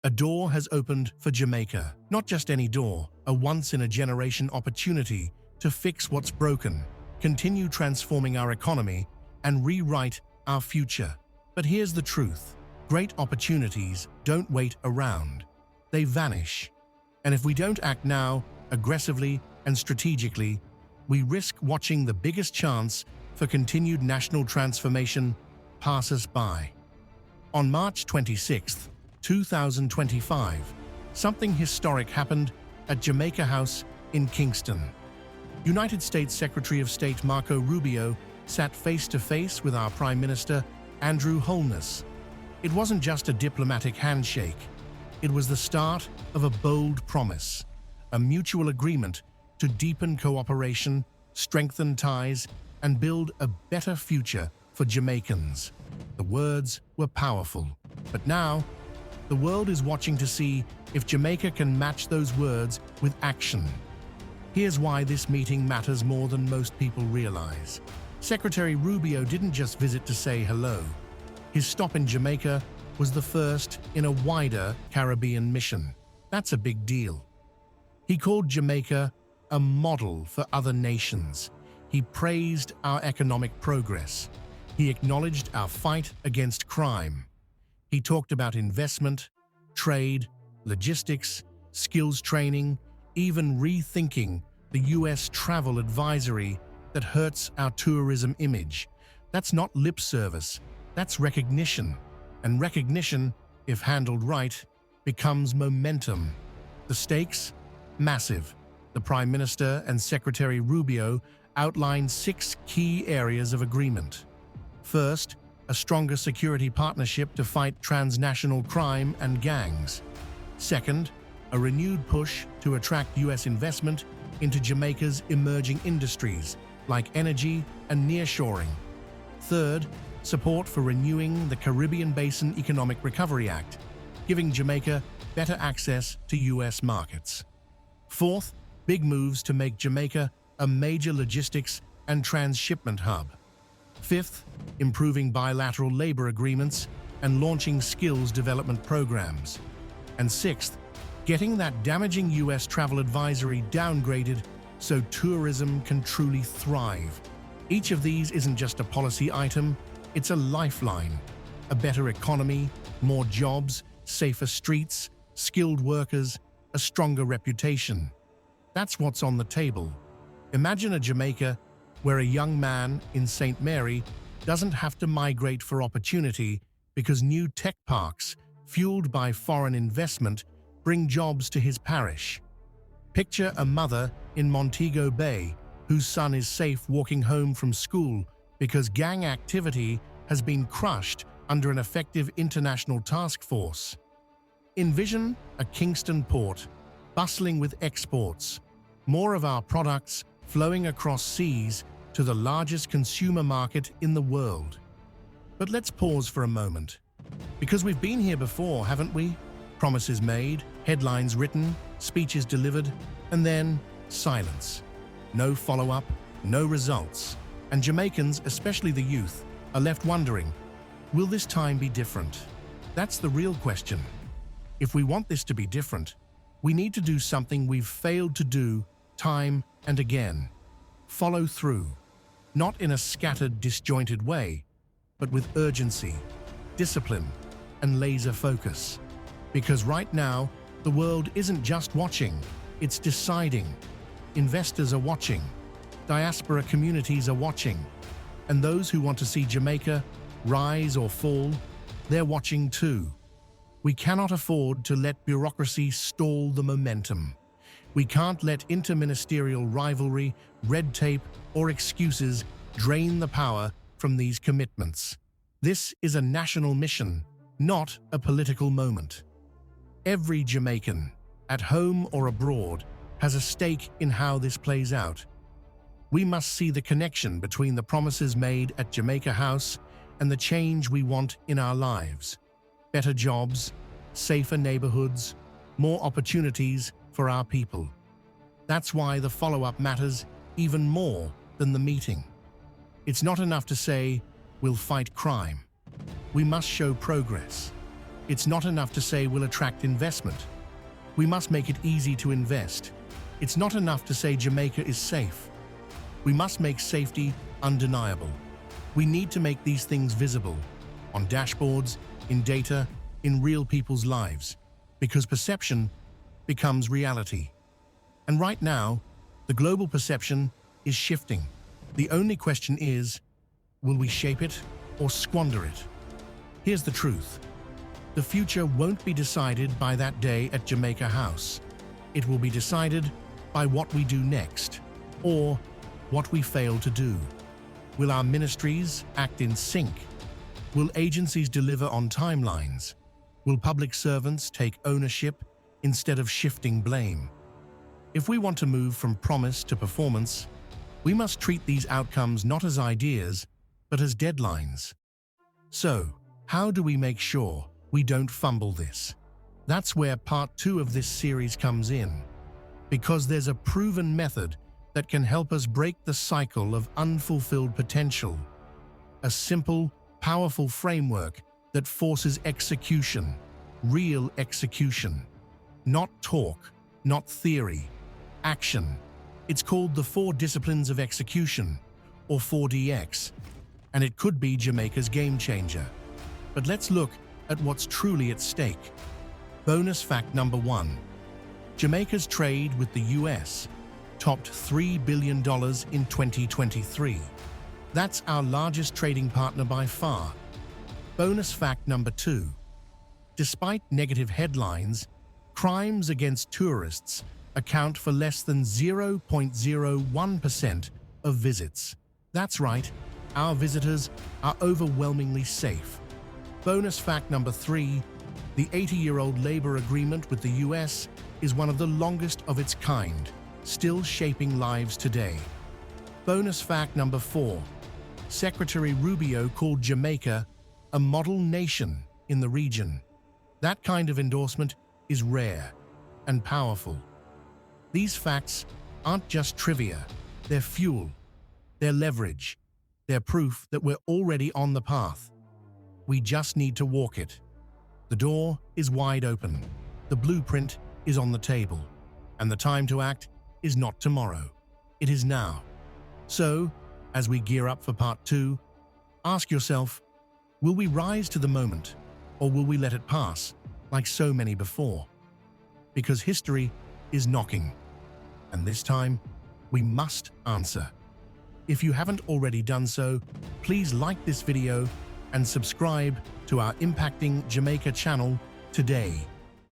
A door has opened for Jamaica. Not just any door, a once-in-a-generation opportunity to fix what's broken, continue transforming our economy, and rewrite our future. But here's the truth. Great opportunities don't wait around. They vanish. And if we don't act now, aggressively and strategically, we risk watching the biggest chance for continued national transformation pass us by. On March 26, 2025, something historic happened at Jamaica House in Kingston. United States Secretary of State Marco Rubio sat face-to-face with our Prime Minister Andrew Holness. It wasn't just a diplomatic handshake. It was the start of a bold promise, a mutual agreement to deepen cooperation, strengthen ties, and build a better future for Jamaicans. The words were powerful, but now the world is watching to see if Jamaica can match those words with action. Here's why this meeting matters more than most people realize. Secretary Rubio didn't just visit to say hello. His stop in Jamaica was the first in a wider Caribbean mission. That's a big deal. He called Jamaica a model for other nations. He praised our economic progress. He acknowledged our fight against crime. He talked about investment, trade, logistics, skills training, even rethinking the US travel advisory that hurts our tourism image. That's not lip service, that's recognition. And recognition, if handled right, becomes momentum. The stakes? Massive. The Prime Minister and Secretary Rubio outlined 6 key areas of agreement. First, a stronger security partnership to fight transnational crime and gangs. Second, a renewed push to attract US investment into Jamaica's emerging industries, like energy and nearshoring. Third, support for renewing the Caribbean Basin Economic Recovery Act, giving Jamaica better access to US markets. Fourth, big moves to make Jamaica a major logistics and transshipment hub. Fifth, improving bilateral labor agreements and launching skills development programs. And sixth, getting that damaging US travel advisory downgraded so tourism can truly thrive. Each of these isn't just a policy item, it's a lifeline. A better economy, more jobs, safer streets, skilled workers, a stronger reputation. That's what's on the table. Imagine a Jamaica where a young man in St. Mary doesn't have to migrate for opportunity because new tech parks, fueled by foreign investment, bring jobs to his parish. Picture a mother in Montego Bay whose son is safe walking home from school because gang activity has been crushed under an effective international task force. Envision a Kingston port, bustling with exports, more of our products flowing across seas to the largest consumer market in the world. But let's pause for a moment. Because we've been here before, haven't we? Promises made, headlines written, speeches delivered, and then silence. No follow-up, no results. And Jamaicans, especially the youth, are left wondering, will this time be different? That's the real question. If we want this to be different, we need to do something we've failed to do time and again. Follow through. Not in a scattered, disjointed way, but with urgency, discipline, and laser focus. Because right now, the world isn't just watching, it's deciding. Investors are watching, diaspora communities are watching, and those who want to see Jamaica rise or fall, they're watching too. We cannot afford to let bureaucracy stall the momentum. We can't let interministerial rivalry, red tape, or excuses drain the power from these commitments. This is a national mission, not a political moment. Every Jamaican, at home or abroad, has a stake in how this plays out. We must see the connection between the promises made at Jamaica House and the change we want in our lives. Better jobs, safer neighborhoods, more opportunities for our people. That's why the follow-up matters even more than the meeting. It's not enough to say, we'll fight crime. We must show progress. It's not enough to say we'll attract investment. We must make it easy to invest. It's not enough to say Jamaica is safe. We must make safety undeniable. We need to make these things visible, on dashboards, in data, in real people's lives, because perception becomes reality. And right now, the global perception is shifting. The only question is, will we shape it or squander it? Here's the truth. The future won't be decided by that day at Jamaica House. It will be decided by what we do next, or what we fail to do. Will our ministries act in sync? Will agencies deliver on timelines? Will public servants take ownership instead of shifting blame? If we want to move from promise to performance, we must treat these outcomes not as ideas, but as deadlines. So, how do we make sure we don't fumble this? That's where part 2 of this series comes in, because there's a proven method that can help us break the cycle of unfulfilled potential. A simple, powerful framework that forces execution, real execution. Not talk, not theory, action. It's called the 4 Disciplines of Execution, or 4DX, and it could be Jamaica's game changer. But let's look at what's truly at stake. Bonus fact number 1. Jamaica's trade with the US topped $3 billion in 2023. That's our largest trading partner by far. Bonus fact number 2. Despite negative headlines, crimes against tourists account for less than 0.01% of visits. That's right, our visitors are overwhelmingly safe. Bonus fact number 3. The 80-year-old labor agreement with the US is one of the longest of its kind, still shaping lives today. Bonus fact number 4. Secretary Rubio called Jamaica a model nation in the region. That kind of endorsement is rare and powerful. These facts aren't just trivia, they're fuel, they're leverage, they're proof that we're already on the path. We just need to walk it. The door is wide open, the blueprint is on the table, and the time to act is not tomorrow, it is now. So, as we gear up for part 2, ask yourself, will we rise to the moment, or will we let it pass, like so many before? Because history is knocking, and this time, we must answer. If you haven't already done so, please like this video and subscribe to our Impacting Jamaica channel today.